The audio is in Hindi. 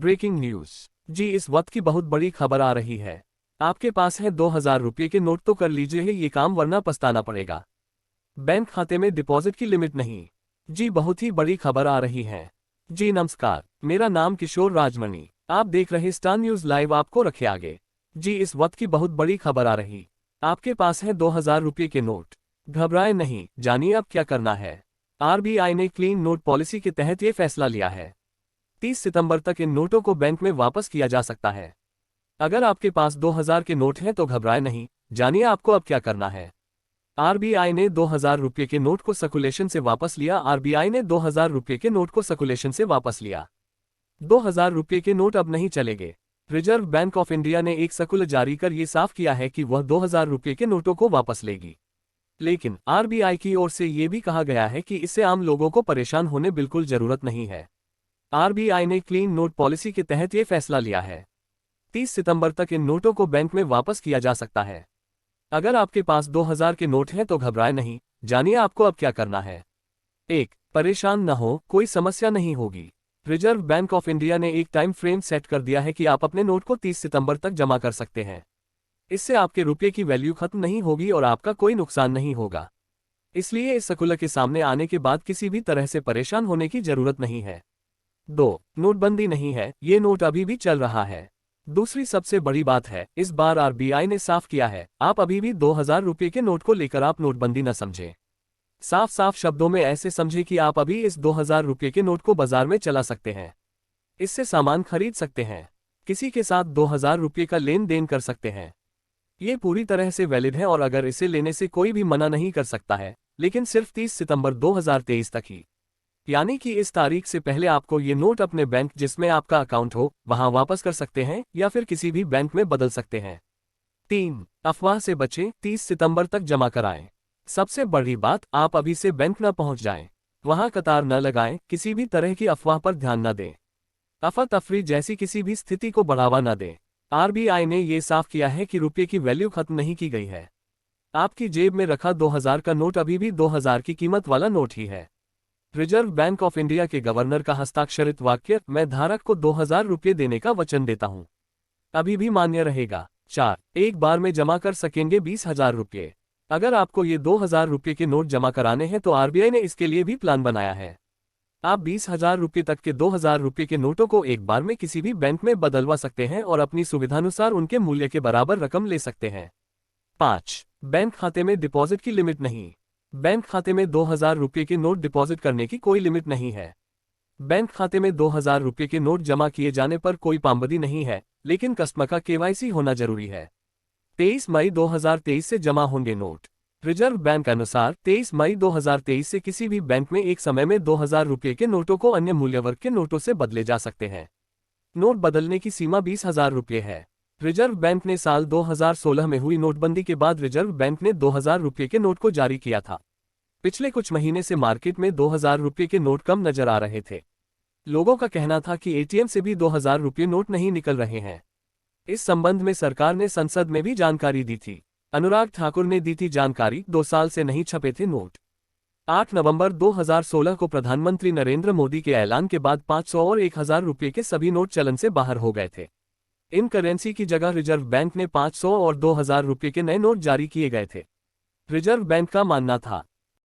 Breaking news. जी इस वक्त की बहुत बड़ी खबर आ रही है। आपके पास है 2000 रुपये के नोट तो कर लीजिए ये काम, वरना पछताना पड़ेगा। बैंक खाते में डिपॉजिट की लिमिट नहीं। जी बहुत ही बड़ी खबर आ रही है। जी नमस्कार, मेरा नाम किशोर राजमणि। आप देख रहे स्टार न्यूज लाइव, आपको रखे आगे। जी इस वक्त की बहुत बड़ी खबर आ रही। आपके पास है 2000 रुपये के नोट। घबराए नहीं, जानिए अब क्या करना है। आरबीआई ने क्लीन नोट पॉलिसी के तहत ये फैसला लिया है। 30 सितंबर तक इन नोटों को बैंक में वापस किया जा सकता है। अगर आपके पास 2000 के नोट हैं तो घबराए नहीं, जानिए आपको अब क्या करना है। आरबीआई ने 2000 रुपये के नोट को सर्कुलेशन से वापस लिया। आरबीआई ने 2000 रुपये के नोट को सर्कुलेशन से वापस लिया। 2000 रुपये के नोट अब नहीं चलेंगे। रिजर्व बैंक ऑफ इंडिया ने एक सर्कुलर जारी कर ये साफ किया है कि वह 2000 रुपये के नोटों को वापस लेगी। लेकिन आरबीआई की ओर से यह भी कहा गया है कि इससे आम लोगों को परेशान होने बिल्कुल जरूरत नहीं है। आरबीआई ने क्लीन नोट पॉलिसी के तहत ये फैसला लिया है। 30 सितंबर तक इन नोटों को बैंक में वापस किया जा सकता है। अगर आपके पास 2000 के नोट हैं तो घबराए नहीं, जानिए आपको अब क्या करना है। 1. परेशान न हो, कोई समस्या नहीं होगी। रिजर्व बैंक ऑफ इंडिया ने एक टाइम फ्रेम सेट कर दिया है कि आप अपने नोट को 30 सितंबर तक जमा कर सकते हैं। इससे आपके रुपये की वैल्यू खत्म नहीं होगी और आपका कोई नुकसान नहीं होगा। इसलिए इस सर्कुलर के सामने आने के बाद किसी भी तरह से परेशान होने की जरूरत नहीं है। 2. नोटबंदी नहीं है, ये नोट अभी भी चल रहा है। दूसरी सबसे बड़ी बात है, इस बार आरबीआई ने साफ किया है, आप अभी भी 2000 रुपये के नोट को लेकर आप नोटबंदी न समझें। साफ साफ शब्दों में ऐसे समझे कि आप अभी इस 2000 रुपये के नोट को बाजार में चला सकते हैं। इससे सामान खरीद सकते हैं, किसी के साथ 2000 रुपये का लेन देन कर सकते हैं। ये पूरी तरह से वैलिड है और अगर इसे लेने से कोई भी मना नहीं कर सकता है, लेकिन सिर्फ 30 सितंबर 2023 तक ही। यानी कि इस तारीख से पहले आपको ये नोट अपने बैंक जिसमें आपका अकाउंट हो वहां वापस कर सकते हैं या फिर किसी भी बैंक में बदल सकते हैं। 3. अफवाह से बचें, 30 सितंबर तक जमा कराएं। सबसे बड़ी बात, आप अभी से बैंक न पहुंच जाएं, वहां कतार न लगाएं, किसी भी तरह की अफवाह पर ध्यान न दें, अफरा तफरी जैसी किसी भी स्थिति को बढ़ावा न दें। आरबीआई ने यह साफ किया है कि रुपये की वैल्यू खत्म नहीं की गई है। आपकी जेब में रखा 2000 का नोट अभी भी 2000 की कीमत वाला नोट ही है। रिजर्व बैंक ऑफ इंडिया के गवर्नर का हस्ताक्षरित वाक्य, मैं धारक को 2000 रुपये देने का वचन देता हूं, अभी भी मान्य रहेगा। 4. एक बार में जमा कर सकेंगे 20,000 रुपये। अगर आपको ये 2000 रुपये के नोट जमा कराने हैं तो आरबीआई ने इसके लिए भी प्लान बनाया है। आप 20,000 रुपये तक के 2000 रुपये के नोटों को एक बार में किसी भी बैंक में बदलवा सकते हैं और अपनी सुविधानुसार उनके मूल्य के बराबर रकम ले सकते हैं। 5. बैंक खाते में डिपॉजिट की लिमिट नहीं। बैंक खाते में 2000 रुपये के नोट डिपॉजिट करने की कोई लिमिट नहीं है। बैंक खाते में 2000 रुपये के नोट जमा किए जाने पर कोई पाबंदी नहीं है, लेकिन कस्टमर का केवाईसी होना जरूरी है। 23 मई 2023 से जमा होंगे नोट। रिजर्व बैंक अनुसार 23 मई 2023 से किसी भी बैंक में एक समय में 2000 रुपये के नोटों को अन्य मूल्य वर्ग के नोटों से बदले जा सकते हैं। नोट बदलने की सीमा 20,000 रुपये है। रिजर्व बैंक ने साल 2016 में हुई नोटबंदी के बाद रिजर्व बैंक ने 2000 रुपये के नोट को जारी किया था। पिछले कुछ महीने से मार्केट में 2000 रुपये के नोट कम नजर आ रहे थे। लोगों का कहना था कि एटीएम से भी 2000 रुपये नोट नहीं निकल रहे हैं। इस संबंध में सरकार ने संसद में भी जानकारी दी थी। अनुराग ठाकुर ने दी थी जानकारी, 2 साल से नहीं छपे थे नोट। 8 नवंबर 2016 को प्रधानमंत्री नरेंद्र मोदी के ऐलान के बाद 500 और 1000 रुपये के सभी नोट चलन से बाहर हो गए थे। इन करेंसी की जगह रिजर्व बैंक ने 500 और 2000 रुपये के नए नोट जारी किए गए थे। रिजर्व बैंक का मानना था